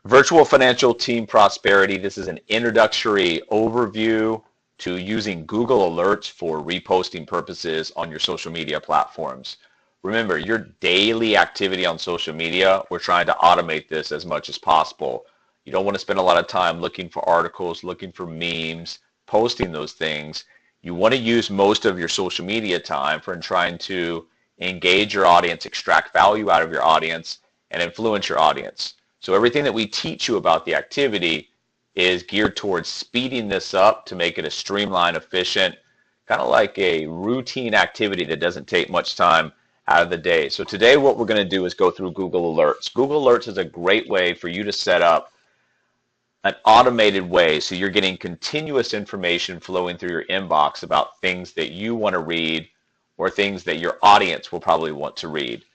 Virtual Financial Team Prosperity. This is an introductory overview to using Google Alerts for reposting purposes on your social media platforms. Remember, your daily activity on social media, we're trying to automate this as much as possible. You don't want to spend a lot of time looking for articles, looking for memes, posting those things. You want to use most of your social media time for trying to engage your audience, extract value out of your audience, and influence your audience. So everything that we teach you about the activity is geared towards speeding this up to make it a streamlined, efficient, kind of like a routine activity that doesn't take much time out of the day. So today what we're going to do is go through Google Alerts. Google Alerts is a great way for you to set up an automated way so you're getting continuous information flowing through your inbox about things that you want to read or things that your audience will probably want to read.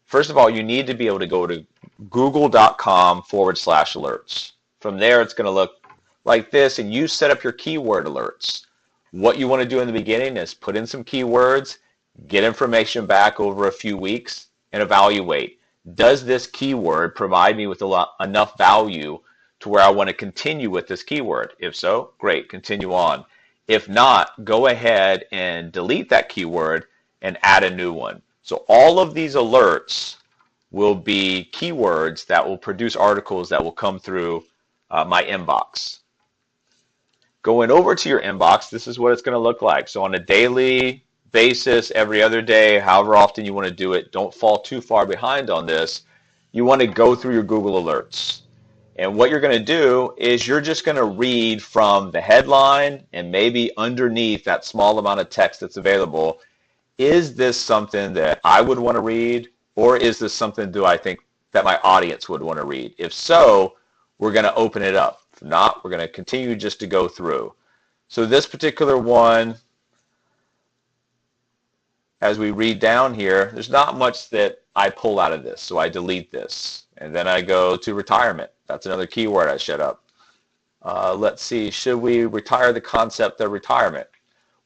First of all, you need to be able to go to google.com/alerts. From there, it's going to look like this, and you set up your keyword alerts. What you want to do in the beginning is put in some keywords, get information back over a few weeks, and evaluate. Does this keyword provide me with enough value to where I want to continue with this keyword? If so, great, continue on. If not, go ahead and delete that keyword and add a new one. So all of these alerts will be keywords that will produce articles that will come through my inbox. Going over to your inbox, this is what it's going to look like. So on a daily basis, every other day, however often you want to do it, don't fall too far behind on this. You want to go through your Google Alerts. And what you're going to do is you're just going to read from the headline and maybe underneath that small amount of text that's available. Is this something that I would want to read, or is this something do I think that my audience would want to read? If so, we're going to open it up. If not, we're going to continue just to go through. So this particular one, as we read down here, there's not much that I pull out of this, so I delete this. And then I go to retirement. That's another keyword I set up. Let's see, should we retire the concept of retirement?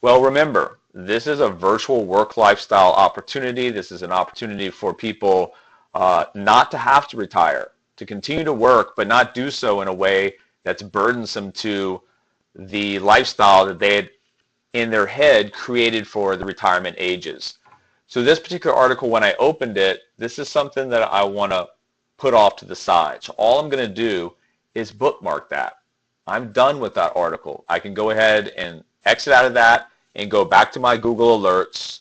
Well, remember, this is a virtual work lifestyle opportunity. This is an opportunity for people not to have to retire, to continue to work, but not do so in a way that's burdensome to the lifestyle that they had in their head created for the retirement ages. So this particular article, when I opened it, this is something that I want to put off to the side. So all I'm going to do is bookmark that. I'm done with that article. I can go ahead and exit out of that and go back to my Google Alerts.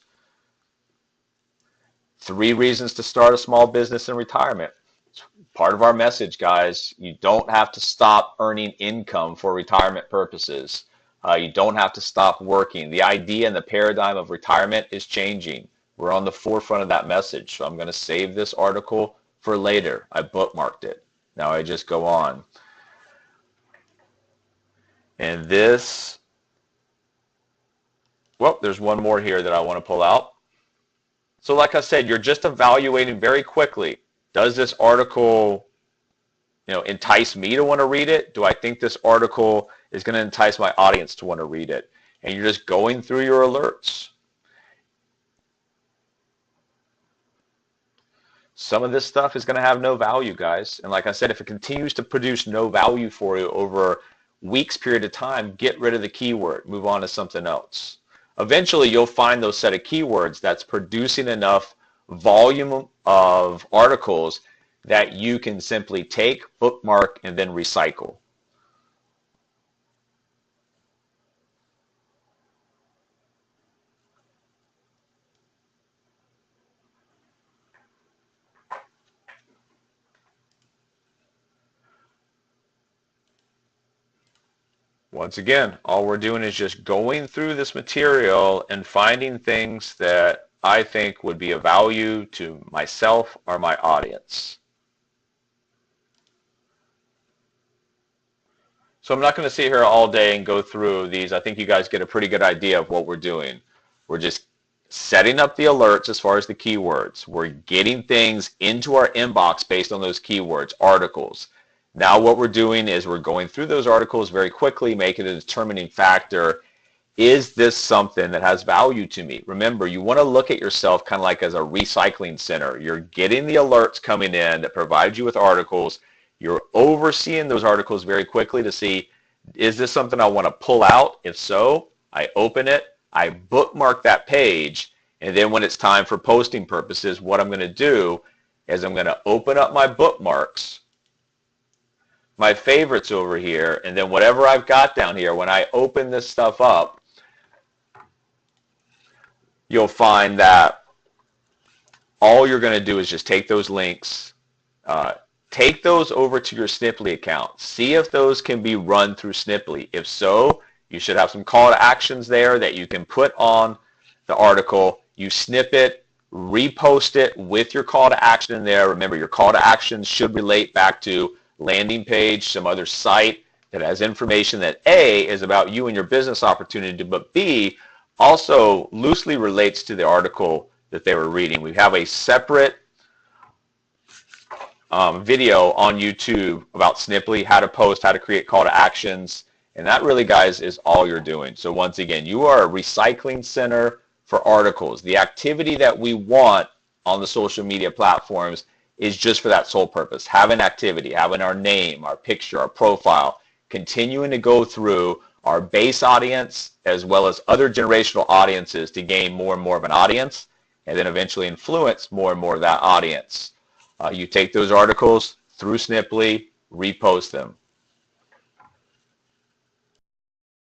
3 reasons to start a small business in retirement. It's part of our message, guys. You don't have to stop earning income for retirement purposes. You don't have to stop working. The idea and the paradigm of retirement is changing. We're on the forefront of that message. So I'm going to save this article for later. I bookmarked it. Now I just go on. And this, well, there's one more here that I want to pull out. So like I said, you're just evaluating very quickly. Does this article, entice me to want to read it? Do I think this article is going to entice my audience to want to read it? And you're just going through your alerts. Some of this stuff is going to have no value, guys. And like I said, if it continues to produce no value for you over weeks period of time, get rid of the keyword, move on to something else. Eventually, you'll find those set of keywords that's producing enough volume of articles that you can simply take, bookmark, and then recycle. Once again, all we're doing is just going through this material and finding things that I think would be of value to myself or my audience. So I'm not going to sit here all day and go through these. I think you guys get a pretty good idea of what we're doing. We're just setting up the alerts as far as the keywords. We're getting things into our inbox based on those keywords, articles. Now what we're doing is we're going through those articles very quickly, making a determining factor. Is this something that has value to me? Remember, you want to look at yourself kind of like as a recycling center. You're getting the alerts coming in that provide you with articles. You're overseeing those articles very quickly to see, is this something I want to pull out? If so, I open it, I bookmark that page, and then when it's time for posting purposes, what I'm going to do is I'm going to open up my bookmarks, my favorites over here, and then whatever I've got down here, when I open this stuff up, you'll find that all you're going to do is just take those links, take those over to your Sniply account. See if those can be run through Sniply. If so, you should have some call to actions there that you can put on the article. You snip it, repost it with your call to action in there. Remember, your call to actions should relate back to landing page, some other site that has information that A, is about you and your business opportunity, but B, also loosely relates to the article that they were reading. We have a separate video on YouTube about Sniply, how to post, how to create call to actions, and that really, guys, is all you're doing. So once again, you are a recycling center for articles. The activity that we want on the social media platforms is just for that sole purpose. Having activity, having our name, our picture, our profile, continuing to go through our base audience as well as other generational audiences to gain more and more of an audience, and then eventually influence more and more of that audience. You take those articles through Sniply, repost them.